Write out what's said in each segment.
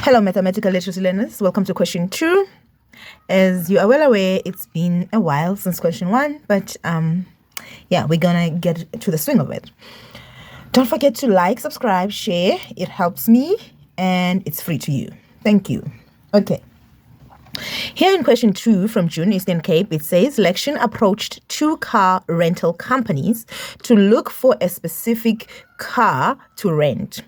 Hello, mathematical literacy learners. Welcome to question 2. As you are well aware, it's been a while since question 1, but yeah, we're gonna get to the swing of it. Don't forget to like, subscribe, share. It helps me and it's free to you. Thank you. Okay. Here in question 2 from June, Eastern Cape, it says Lection approached 2 car rental companies to look for a specific car to rent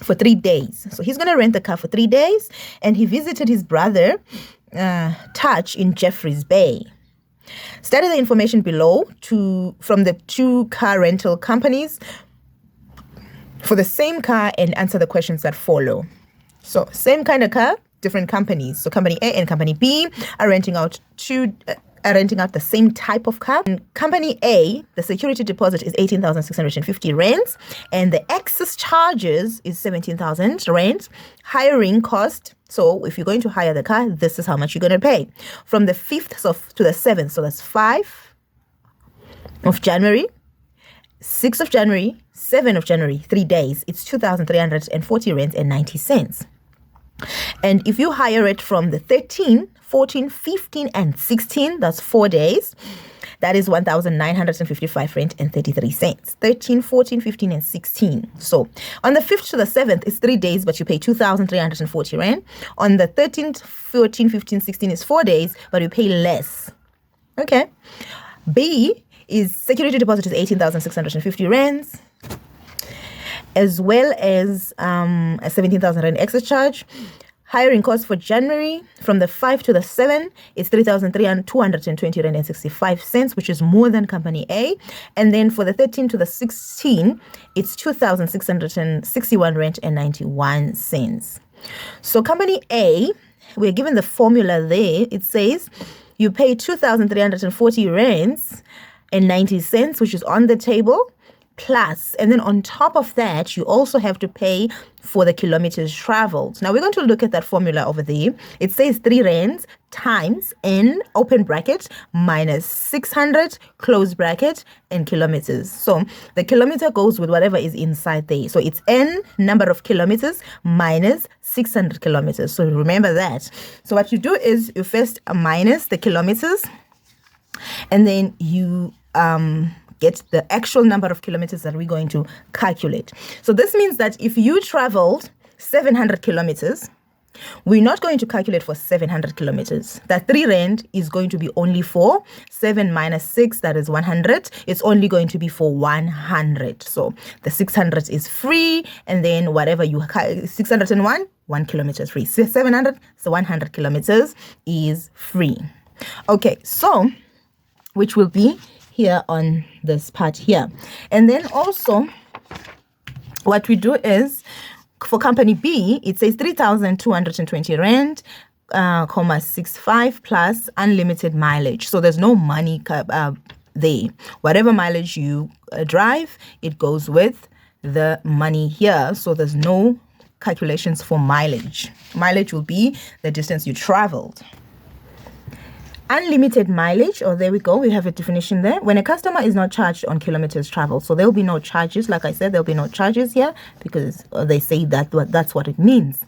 for 3 days. So he's going to rent the car for 3 days, and he visited his brother, Touch, in Jeffreys Bay. Study the information below from the 2 car rental companies for the same car and answer the questions that follow. So same kind of car, different companies. So company A and company B are renting out the same type of car. In company A, the security deposit is 18,650 rands, and the excess charges is 17,000 rands. Hiring cost, so if you're going to hire the car, this is how much you're going to pay. From the 5th to the 7th, so that's 5 of January, 6th of January, 7th of January, 3 days, it's 2,340 rands and 90 cents. And if you hire it from the 13, 14, 15, and 16, that's 4 days, that is 1,955 rand and 33 cents. 13, 14, 15, and 16. So on the 5th to the 7th, it's 3 days, but you pay 2,340 rand. On the 13th, 14, 15, 16 is 4 days, but you pay less. Okay. B is security deposit is 18,650 rands, as well as a 17,000 rand excess charge. Hiring cost for January from the 5 to the 7 is 3,220 rand and 65 cents, which is more than company A. And then for the 13 to the 16, it's 2,661 rand and 91 cents. So company A, we're given the formula there. It says you pay 2,340 rands and 90 cents, which is on the table. Plus, and then on top of that, you also have to pay for the kilometers traveled. Now we're going to look at that formula over there. It says 3 rands times n open bracket minus 600 close bracket and kilometers. So the kilometer goes with whatever is inside there. So it's n number of kilometers minus 600 kilometers. So remember that. So what you do is you first minus the kilometers, and then you get the actual number of kilometers that we're going to calculate. So this means that if you traveled 700 kilometers, we're not going to calculate for 700 kilometers. That 3 rand is going to be only for 7 minus 6, that is 100. It's only going to be for 100. So the 600 is free, and then whatever you 601, 1 kilometer is free. 700, so 100 kilometers is free. Okay, so which will be here on this part here. And then also what we do is for company B, it says 3,220 rand, 65 plus unlimited mileage. So there's no money there. Whatever mileage you drive, it goes with the money here. So there's no calculations for mileage. Mileage will be the distance you traveled. Unlimited mileage, there we go, we have a definition there. When a customer is not charged on kilometers traveled, so there will be no charges. Like I said, there'll be no charges here because they say that's what it means.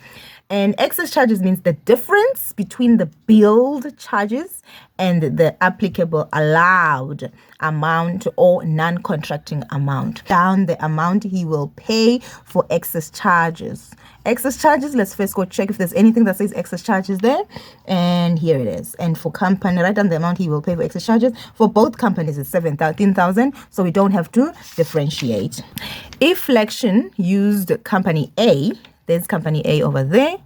And excess charges means the difference between the billed charges and the applicable allowed amount or non-contracting amount. Down the amount he will pay for excess charges. Excess charges, let's first go check if there's anything that says excess charges there. And here it is. And for company, write down the amount he will pay for excess charges. For both companies, it's 17,000. So we don't have to differentiate. If Lection used company A, there's company A over there.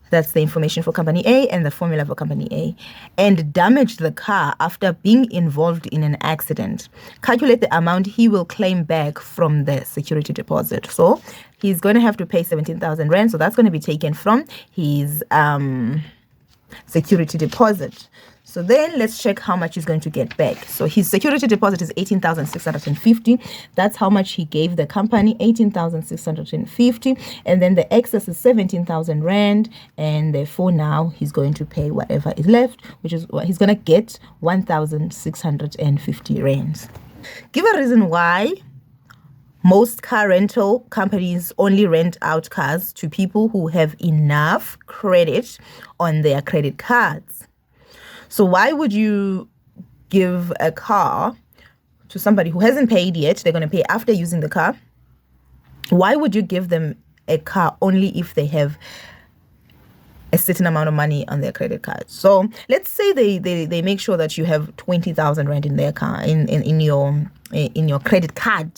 That's the information for company A and the formula for company A. And damaged the car after being involved in an accident. Calculate the amount he will claim back from the security deposit. So he's going to have to pay 17,000 rand. So that's going to be taken from his security deposit. So then let's check how much he's going to get back. So his security deposit is 18,650. That's how much he gave the company, 18,650. And then the excess is 17,000 rand. And therefore now he's going to pay whatever is left, which is what he's going to get 1,650 rands. Give a reason why Most car rental companies only rent out cars to people who have enough credit on their credit cards. So why would you give a car to somebody who hasn't paid yet? They're going to pay after using the car. Why would you give them a car only if they have a certain amount of money on their credit card? So let's say they make sure that you have 20,000 rand in their car in your credit card.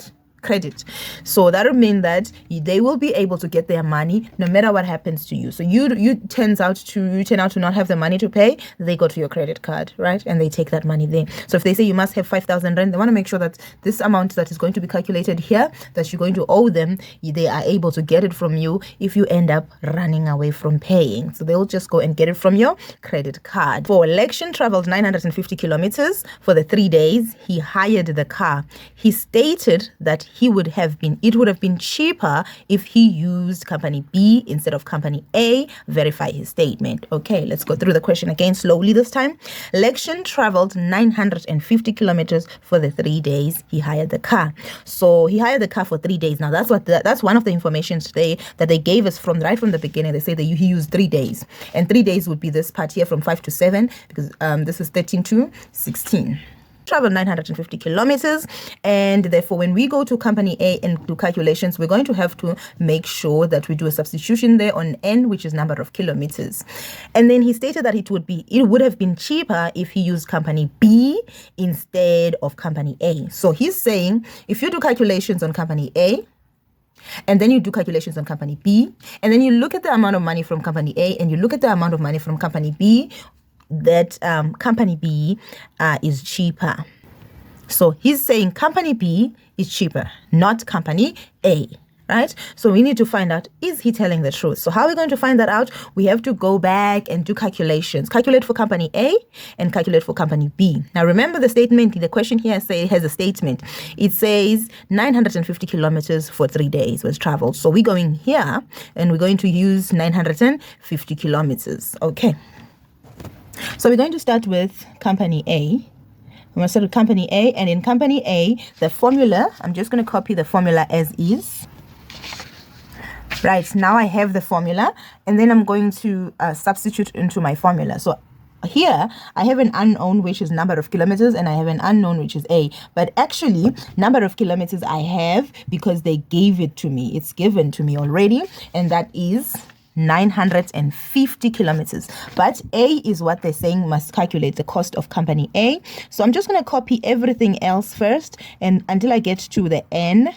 So that would mean that they will be able to get their money no matter what happens to you. So you turn out to not have the money to pay, they go to your credit card, right? And they take that money there. So if they say you must have 5,000 rand, they want to make sure that this amount that is going to be calculated here, that you're going to owe them, they are able to get it from you if you end up running away from paying. So they'll just go and get it from your credit card. For election, traveled 950 kilometers for the 3 days. He hired the car. He stated that it would have been cheaper if he used company B instead of company A. Verify his statement. Okay, let's go through the question again slowly this time. Lection traveled 950 kilometers for the 3 days. He hired the car. So he hired the car for 3 days. Now that's one of the information today that they gave us right from the beginning. They say that he used 3 days, and 3 days would be this part here from 5 to 7, because this is 13 to 16. Travel 950 kilometers, and therefore when we go to company A and do calculations, we're going to have to make sure that we do a substitution there on N, which is number of kilometers. And then he stated that it would have been cheaper if he used company B instead of company A. So he's saying if you do calculations on company A, and then you do calculations on company B, and then you look at the amount of money from company A and you look at the amount of money from company B, that company B is cheaper. So he's saying company B is cheaper, not company A, right? So we need to find out, is he telling the truth? So how are we going to find that out? We have to go back and do calculations. Calculate for company A and calculate for company B. Now remember the statement, the question here has a statement. It says 950 kilometers for 3 days was traveled. So we're going here and we're going to use 950 kilometers. Okay. So we're going to start with company A. I'm going to start with company A, and in company A, the formula, I'm just going to copy the formula as is. Right, now I have the formula, and then I'm going to substitute into my formula. So here, I have an unknown, which is number of kilometers, and I have an unknown, which is A. But actually, number of kilometers I have because they gave it to me. It's given to me already, and that is 950 kilometers. But A is what they're saying must calculate the cost of company A. So I'm just going to copy everything else first and until I get to the N,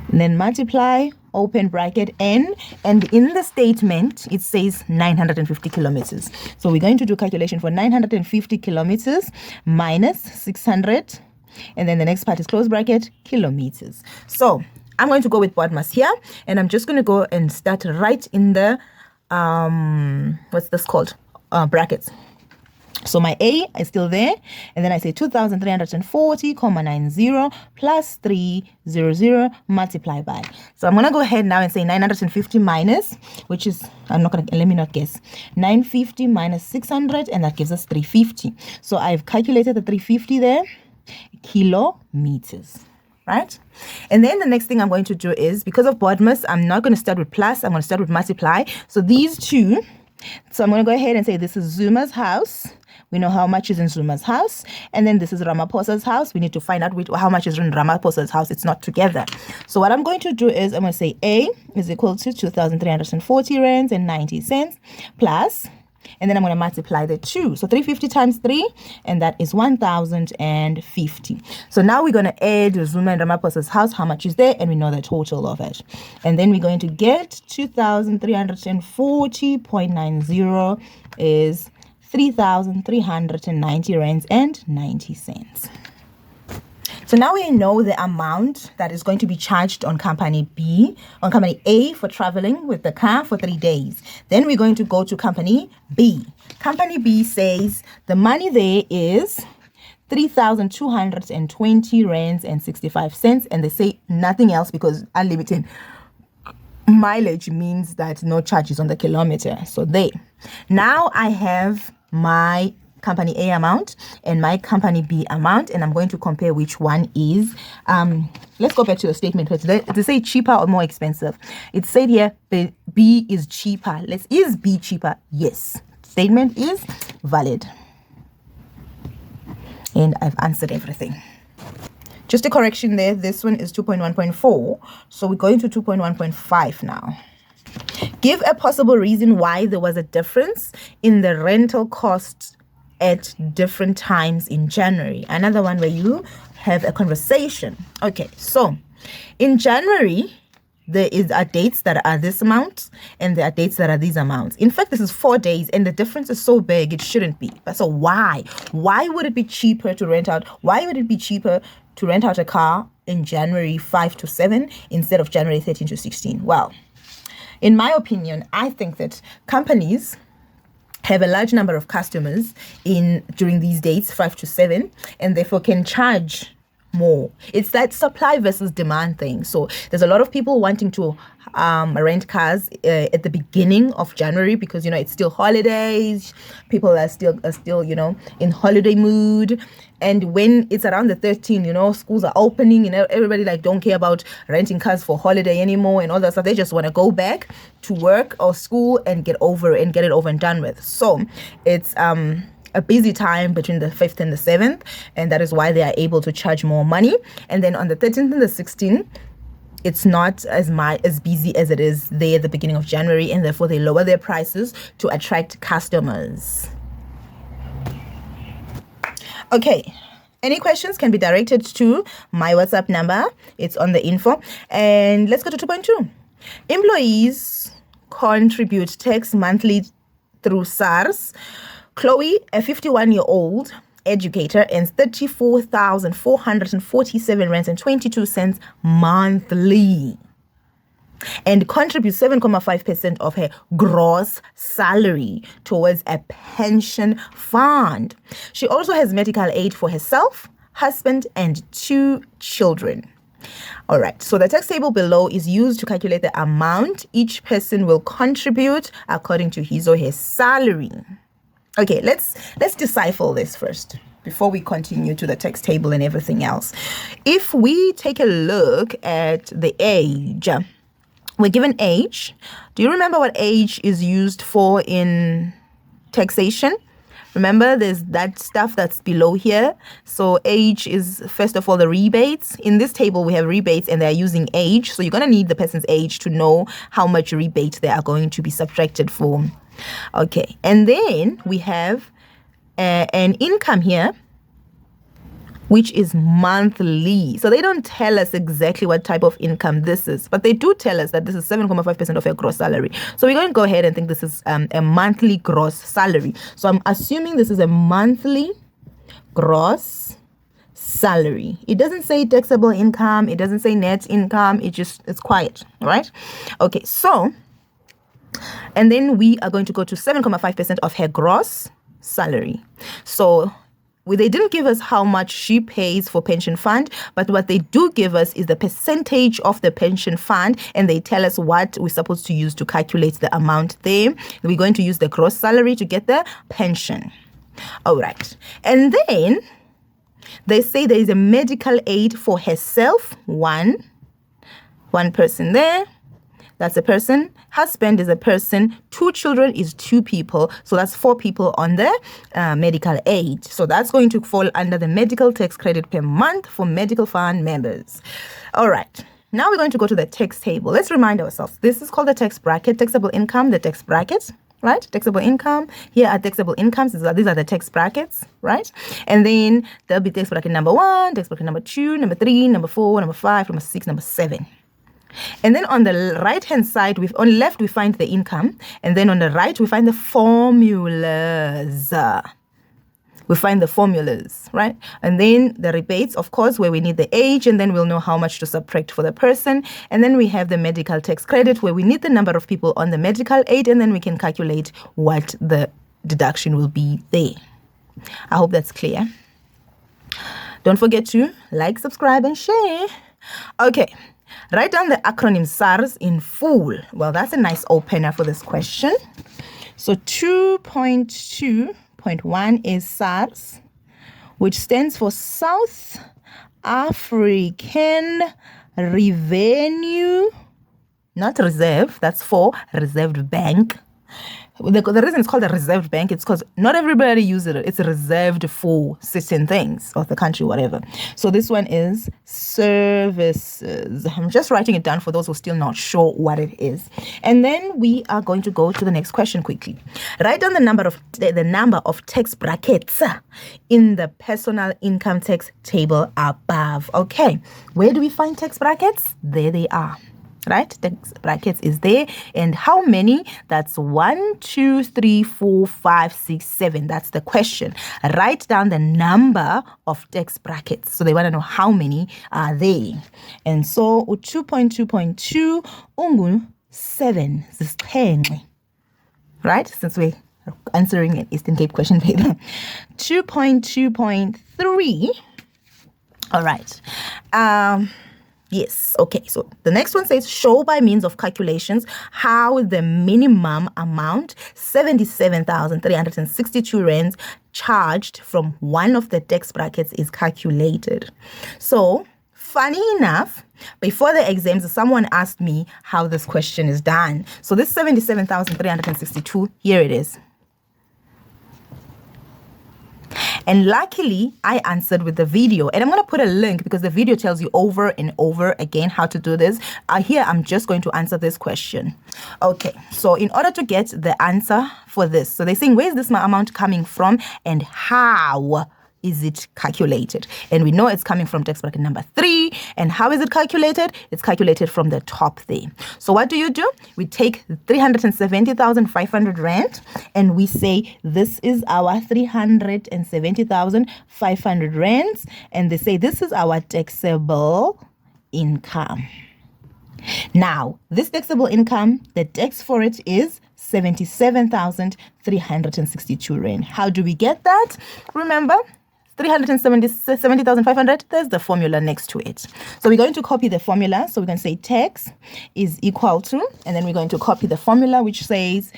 and then multiply, open bracket, N, and in the statement it says 950 kilometers. So we're going to do calculation for 950 kilometers minus 600, and then the next part is close bracket, kilometers. So I'm going to go with BODMAS here, and I'm just going to go and start right in the, what's this called? Brackets. So my A is still there, and then I say 2,340,90 plus 300 multiply by. So I'm going to go ahead now and say 950 minus, which is, let me not guess, 950 minus 600, and that gives us 350. So I've calculated the 350 there, kilometers. Right? And then the next thing I'm going to do is, because of BODMAS, I'm not going to start with plus, I'm going to start with multiply. So these two, so I'm going to go ahead and say this is Zuma's house. We know how much is in Zuma's house. And then this is Ramaphosa's house. We need to find out how much is in Ramaphosa's house. It's not together. So what I'm going to do is I'm going to say A is equal to 2,340 rands and 90 cents plus, and then I'm going to multiply the 2. So 350 times 3, and that is 1,050. So now we're going to add Zuma and Ramaphosa's house, how much is there, and we know the total of it. And then we're going to get 2,340.90 is 3,390 rands and 90 cents. So now we know the amount that is going to be charged on company A for traveling with the car for 3 days. Then we're going to go to company B. Company B says the money there is 3,220 rands and 65 cents, and they say nothing else because unlimited mileage means that no charges on the kilometer. So now I have my company A amount and my company B amount, and I'm going to compare which one is. Let's go back to the statement. To say cheaper or more expensive. It said here B is cheaper. Is B cheaper? Yes. Statement is valid. And I've answered everything. Just a correction there. This one is 2.1.4. So we're going to 2.1.5 now. Give a possible reason why there was a difference in the rental costs at different times in January. Another one where you have a conversation. Okay, so in January, there are dates that are this amount and there are dates that are these amounts. In fact, this is 4 days and the difference is so big, it shouldn't be. But so why? Why would it be cheaper to rent out? Why would it be cheaper to rent out a car in January 5 to 7 instead of January 13 to 16? Well, in my opinion, I think that companies have a large number of customers during these dates, 5 to 7, and therefore can charge more. It's that supply versus demand thing. So there's a lot of people wanting to rent cars at the beginning of January because, it's still holidays. People are still in holiday mood. And when it's around the 13th, schools are opening and everybody don't care about renting cars for holiday anymore and all that stuff. They just want to go back to work or school and get it over and done with. So it's a busy time between the 5th and the 7th, and that is why they are able to charge more money. And then on the 13th and the 16th, it's not as busy as it is there at the beginning of January, and therefore they lower their prices to attract customers. Okay, any questions can be directed to my WhatsApp number. It's on the info. And let's go to 2.2. Employees contribute tax monthly through SARS. Chloe, a 51-year-old educator, earns 34,447 rands and 22 cents monthly and contributes 7.5% of her gross salary towards a pension fund. She also has medical aid for herself, husband, and 2 children. All right, so the tax table below is used to calculate the amount each person will contribute according to his or her salary. Okay, let's decipher this first before we continue to the tax table and everything else. If we take a look at the age, we're given age. Do you remember what age is used for in taxation? Remember, there's that stuff that's below here. So age is, first of all, the rebates. In this table, we have rebates and they're using age. So you're going to need the person's age to know how much rebate they are going to be subtracted for. Okay, and then we have an income here, which is monthly. So they don't tell us exactly what type of income this is, but they do tell us that this is 7.5% of your gross salary. So we're going to go ahead and think this is a monthly gross salary. So I'm assuming this is a monthly gross salary. It doesn't say taxable income. It doesn't say net income. It's quiet, all right? Okay, so, and then we are going to go to 7.5% of her gross salary. So they didn't give us how much she pays for pension fund, but what they do give us is the percentage of the pension fund, and they tell us what we're supposed to use to calculate the amount there. We're going to use the gross salary to get the pension. All right. And then they say there is a medical aid for herself, one person there. That's a person. Husband is a person. 2 children is 2 people. So that's 4 people on the medical aid. So that's going to fall under the medical tax credit per month for medical fund members. All right. Now we're going to go to the tax table. Let's remind ourselves. This is called the tax bracket, taxable income, the tax bracket, right? Taxable income. Here are taxable incomes. These are the tax brackets, right? And then there'll be tax bracket number 1, tax bracket number 2, number 3, number 4, number 5, number 6, number 7. And then on the right-hand side, on the left, we find the income. And then on the right, we find the formulas. Right? And then the rebates, of course, where we need the age, and then we'll know how much to subtract for the person. And then we have the medical tax credit, where we need the number of people on the medical aid, and then we can calculate what the deduction will be there. I hope that's clear. Don't forget to like, subscribe, and share. Okay. Write down the acronym SARS in full. Well, that's a nice opener for this question. So 2.2 Point 1 is SARS, which stands for South African Revenue, not reserve, that's for Reserved Bank. The reason it's called a reserved bank, it's because not everybody uses it. It's reserved for certain things of the country, whatever. So this one is services. I'm just writing it down for those who are still not sure what it is. And then we are going to go to the next question quickly. Write down the number of tax brackets in the personal income tax table above. Okay, where do we find tax brackets? There they are. Right, tax brackets is there, and how many? That's 1, 2, 3, 4, 5, 6, 7. That's the question. Write down the number of tax brackets. So they want to know how many are they. And so 2.2.2 ungu 7 zisixhenxe. Right, since we're answering an Eastern Cape question paper. 2.2.3. All right. Yes, okay, so the next one says, show by means of calculations how the minimum amount, 77,362 rands charged from one of the tax brackets is calculated. So, funny enough, before the exams, someone asked me how this question is done. So this 77,362, here it is. And luckily, I answered with the video. And I'm going to put a link because the video tells you over and over again how to do this. Here, I'm just going to answer this question. Okay, so in order to get the answer for this, so they're saying, where is this amount coming from and how is it calculated? And we know it's coming from tax bracket number 3. And how is it calculated? It's calculated from the top there. So what do? We take 370,500 rand and we say this is our 370,500 rands, and they say this is our taxable income. Now, this taxable income, the tax for it is 77,362 rand. How do we get that? Remember, 370,500, there's the formula next to it. So we're going to copy the formula. So we're going to say tax is equal to, and then we're going to copy the formula, which says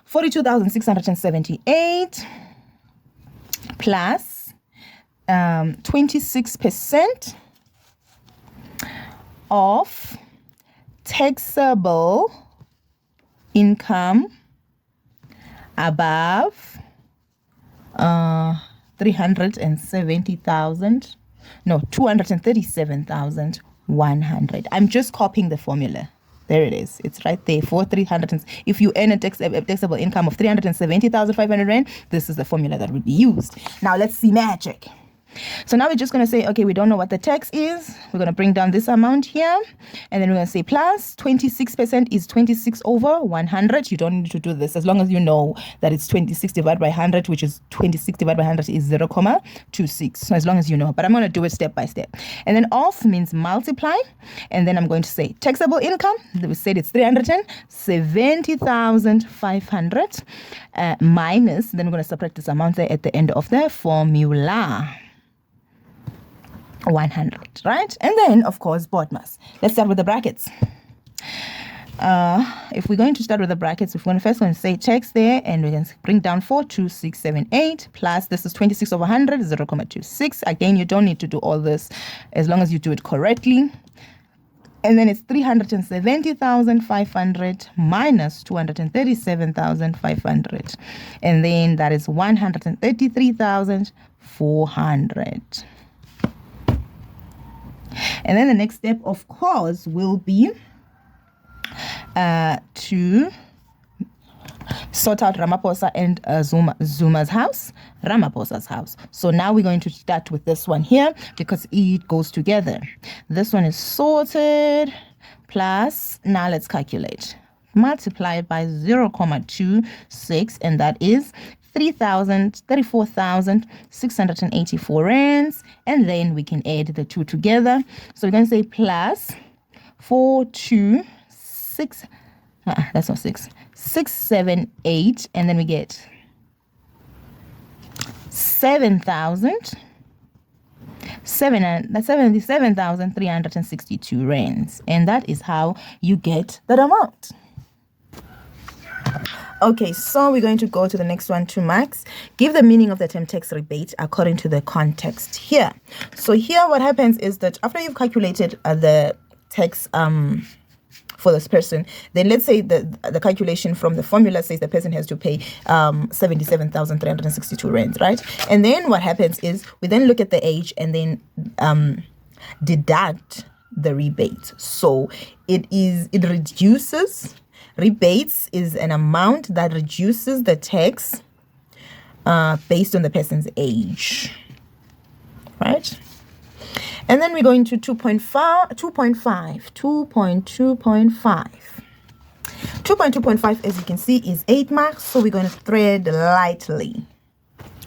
42,678 plus 26% of taxable income above 237,100. I'm just copying the formula. There it is. It's right there for 300. If you earn a taxable income of 370,500 rand, this is the formula that would be used. Now let's see magic. So now we're just going to say, okay, we don't know what the tax is. We're going to bring down this amount here. And then we're going to say plus 26% is 26 over 100. You don't need to do this as long as you know that it's 26 divided by 100, which is 26 divided by 100 is 0.26. So as long as you know. But I'm going to do it step by step. And then off means multiply. And then I'm going to say taxable income. We said it's 370,500 minus. Then we're going to subtract this amount there at the end of the formula. 100, right? And then, of course, BODMAS. Let's start with the brackets. If we're going to start with the brackets, we're going to first say tax there, and we can bring down 42678 plus this is 26 over 100, 0.26. Again, you don't need to do all this as long as you do it correctly. And then it's 370,500 minus 237,500. And then that is 133,400. And then the next step, of course, will be to sort out Ramaphosa and Zuma's house, Ramaphosa's house. So now we're going to start with this one here because it goes together. This one is sorted plus, now let's calculate. Multiply it by 0.26, and that is 34,684 rands, and then we can add the two together. So we're going to say plus 426, that's not 6, 678, and then we get 77,362 rands, and that is how you get that amount. Okay, so we're going to go to the next one, 2 marks. Give the meaning of the term tax rebate according to the context here. So here what happens is that after you've calculated the tax for this person, then let's say the calculation from the formula says the person has to pay 77,362 rands, right? And then what happens is we then look at the age and then deduct the rebate. So it reduces. Rebates is an amount that reduces the tax based on the person's age, right? And then we're going to 2.5. 2.2.5, as you can see, is 8 marks, so we're going to thread lightly.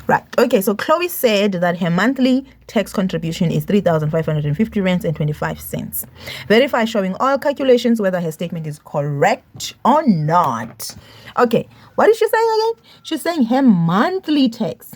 Right. Okay, so Chloe said that her monthly tax contribution is 3,550 rands and 25 cents. Verify showing all calculations whether her statement is correct or not. Okay, what is she saying again? She's saying her monthly tax,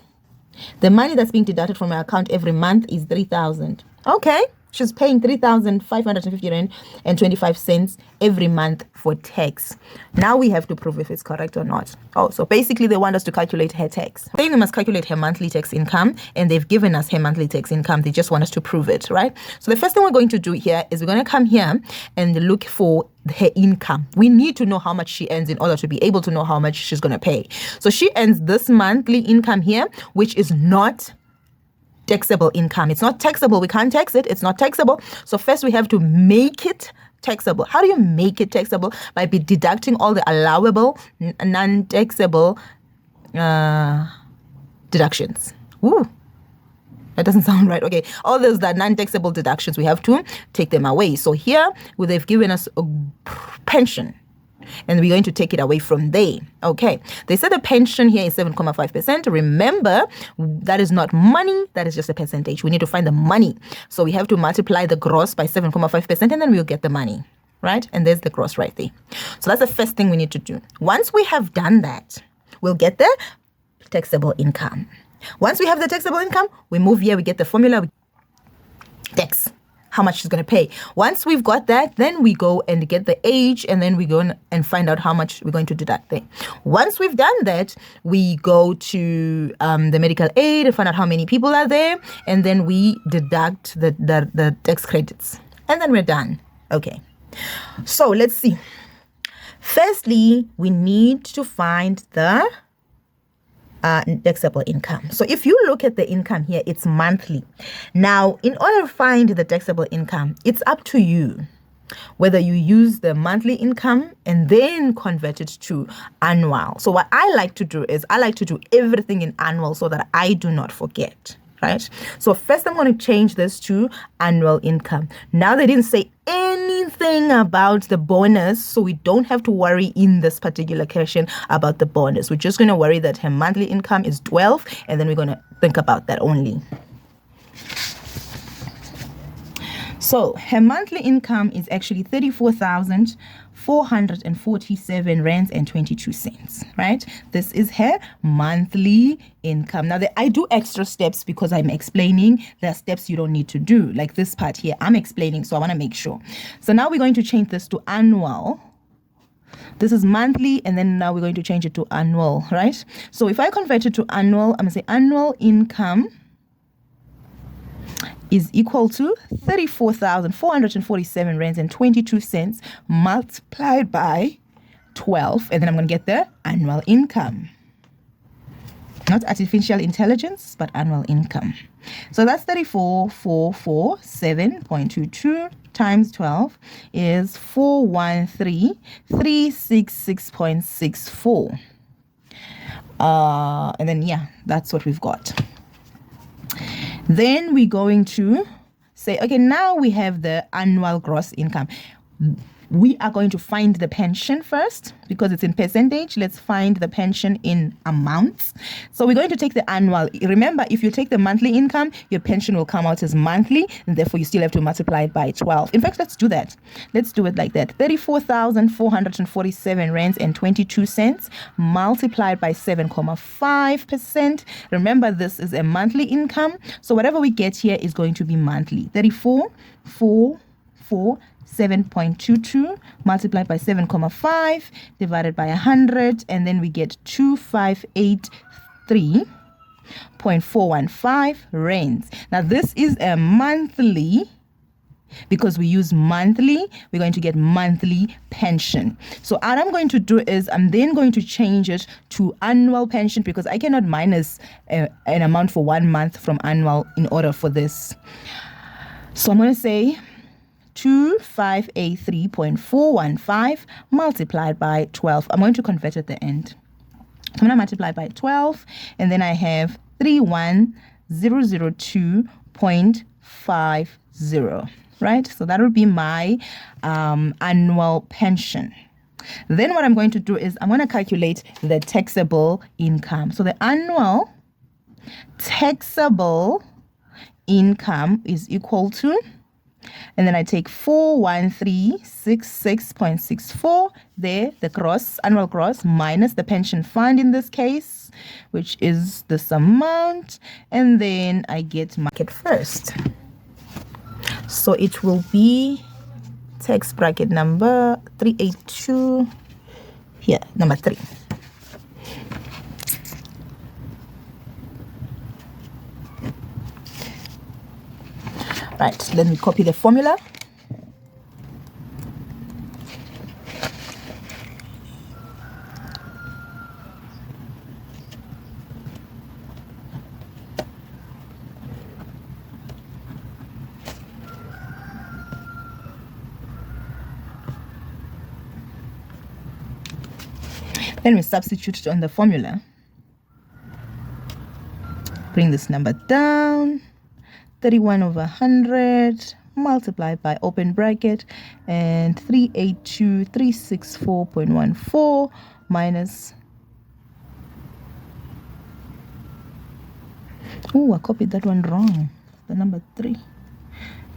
the money that's being deducted from her account every month, is 3,000. Okay, she's paying 3,550 rand and 25 cents every month for tax. Now we have to prove if it's correct or not. Oh, so basically they want us to calculate her tax. They must calculate her monthly tax income, and they've given us her monthly tax income. They just want us to prove it, right? So the first thing we're going to do here is we're going to come here and look for her income. We need to know how much she earns in order to be able to know how much she's going to pay. So she earns this monthly income here, which is not taxable income. It's not taxable. We can't tax it. It's not taxable. So first we have to make it taxable. How do you make it taxable? By deducting all the allowable non-taxable deductions. Ooh, that doesn't sound right. Okay, all those that non-taxable deductions, we have to take them away. So here they've given us a pension, and we're going to take it away from there. Okay, they said the pension here is 7.5%. Remember, that is not money, that is just a percentage. We need to find the money. So we have to multiply the gross by 7.5%, and then we'll get the money, right? And there's the gross right there. So that's the first thing we need to do. Once we have done that, we'll get the taxable income. Once we have the taxable income, we move here, we get the formula, tax, how much she's going to pay. Once we've got that, then we go and get the age, and then we go and find out how much we're going to deduct there. Once we've done that, we go to the medical aid and find out how many people are there, and then we deduct the tax credits, and then we're done. Okay, so let's see. Firstly, we need to find the taxable income. So if you look at the income here, it's monthly. Now, in order to find the taxable income, it's up to you whether you use the monthly income and then convert it to annual. So what I like to do is I like to do everything in annual so that I do not forget, right? So first I'm going to change this to annual income. Now they didn't say anything about the bonus, so we don't have to worry in this particular question about the bonus. We're just going to worry that her monthly income is 12, and then we're going to think about that only. So her monthly income is actually 34,447 rands and 22 cents, right? This is her monthly income. Now, I do extra steps because I'm explaining. There are steps you don't need to do, like this part here. I'm explaining, so I want to make sure. So now we're going to change this to annual. This is monthly, and then now we're going to change it to annual, right? So if I convert it to annual, I'm going to say annual income is equal to 34,447 rands and 22 cents multiplied by 12, and then I'm going to get the annual income. Not artificial intelligence, but annual income. So that's 34,447.22 times 12 is 413,366.64. And then, yeah, that's what we've got. Then we're going to say, okay, now we have the annual gross income. We are going to find the pension first because it's in percentage. Let's find the pension in amounts. So we're going to take the annual. Remember, if you take the monthly income, your pension will come out as monthly, and therefore you still have to multiply it by 12. In fact, let's do that. Let's do it like that. 34,447 rands and 22 cents multiplied by 7.5%. Remember, this is a monthly income. So whatever we get here is going to be monthly. 34,447 7.22 multiplied by 7.5 divided by 100, and then we get 2583.415 rands. Now this is a monthly. Because we use monthly, we're going to get monthly pension. So what I'm going to do is I'm then going to change it to annual pension, because I cannot minus an amount for 1 month from annual in order for this. So I'm going to say 2583.415 multiplied by 12. I'm going to convert at the end. So I'm going to multiply by 12, and then I have 31002.50. Right? So that will be my annual pension. Then what I'm going to do is I'm going to calculate the taxable income. So the annual taxable income is equal to, and then I take 41366.64 there, the gross, annual gross, minus the pension fund in this case, which is this amount, and then I get market first. So it will be tax bracket number 382, here, number 3. Right, let me copy the formula. Then we substitute on the formula. Bring this number down. 31 over 100 multiplied by open bracket and 382,364.14 minus. Oh, I copied that one wrong. The number 3.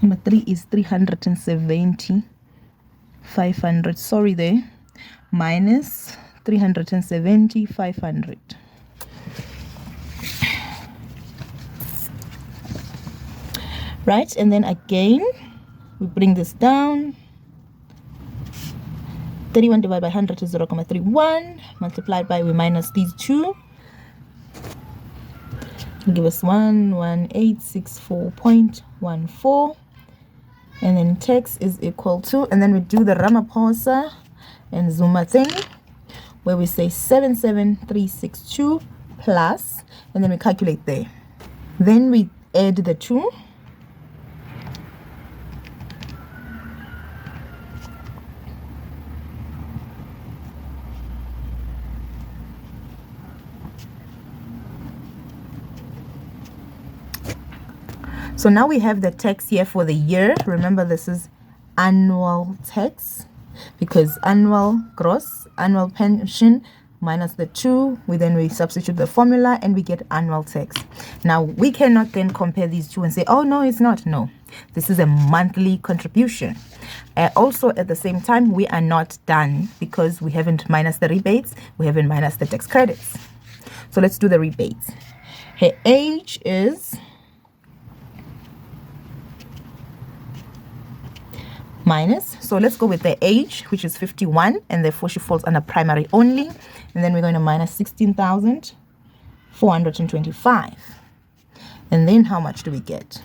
Number 3 is 370,500. Sorry there. Minus 370,500. Right, and then again we bring this down. 31 divided by 100 is 0.31 multiplied by, we minus these two, give us 11864.14, and then tax is equal to, and then we do the Ramaphosa and Zuma thing where we say 77362 plus, and then we calculate there. Then we add the 2. So now we have the tax here for the year. Remember, this is annual tax because annual gross, annual pension minus the 2, we substitute the formula and we get annual tax. Now we cannot then compare these two and say, oh no, it's not. No, this is a monthly contribution. Also at the same time, we are not done because we haven't minus the rebates, we haven't minus the tax credits. So let's do the rebates. Her age is minus, so let's go with the age, which is 51, and therefore she falls under primary only, and then we're going to minus 16,425, and then how much do we get?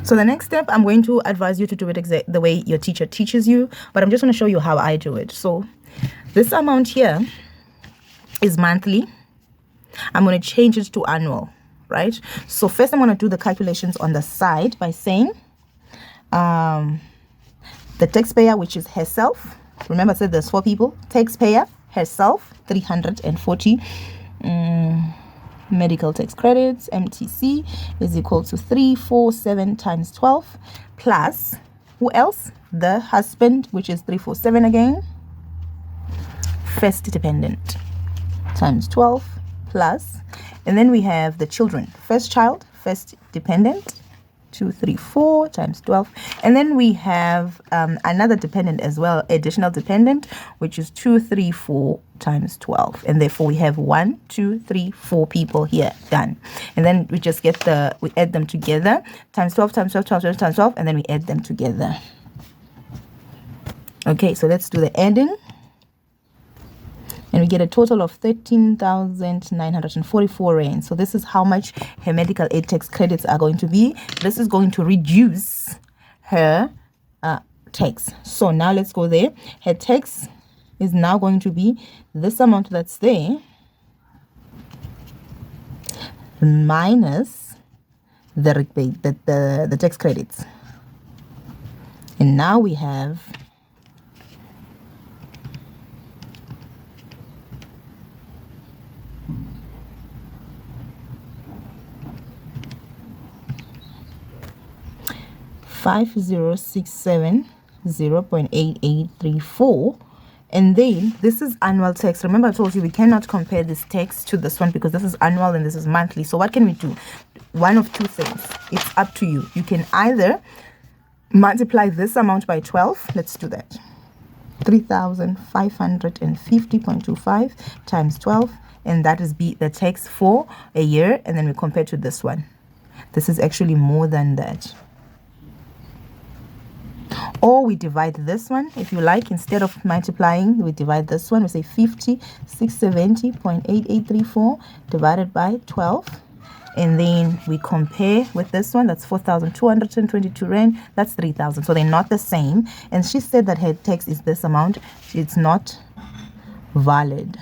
So the next step, I'm going to advise you to do it the way your teacher teaches you, but I'm just going to show you how I do it. So this amount here is monthly. I'm going to change it to annual, right? So first I'm going to do the calculations on the side by saying the taxpayer, which is herself. Remember I said there's 4 people. Taxpayer, herself, 340. Medical tax credits, MTC, is equal to 347 times 12 plus, who else? The husband, which is 347 again, first dependent, times 12 plus, and then we have the children, first child first dependent, 234 times 12, and then we have another dependent as well, additional dependent, which is 234 times 12, and therefore we have 1 2 3 4 people here. Done. And then we just get we add them together, times 12 times 12 times 12 times 12, and then we add them together. Okay, so let's do the adding, and we get a total of 13,944 rand. So this is how much her medical aid tax credits are going to be. This is going to reduce her tax. So now let's go there. Her tax is now going to be this amount that's there minus the rebate, the tax credits. And now we have 5067.8834, and then this is annual tax. Remember I told you we cannot compare this tax to this one because this is annual and this is monthly. So what can we do? One of two things. It's up to you. You can either multiply this amount by 12. Let's do that. 3,550.25 times 12, and that is the tax for a year, and then we compare to this one. This is actually more than that. Or we divide this one, if you like. Instead of multiplying, we divide this one. We say 50,670.8834 divided by 12. And then we compare with this one. That's 4,222 rand. That's 3,000. So they're not the same. And she said that her tax is this amount. It's not valid.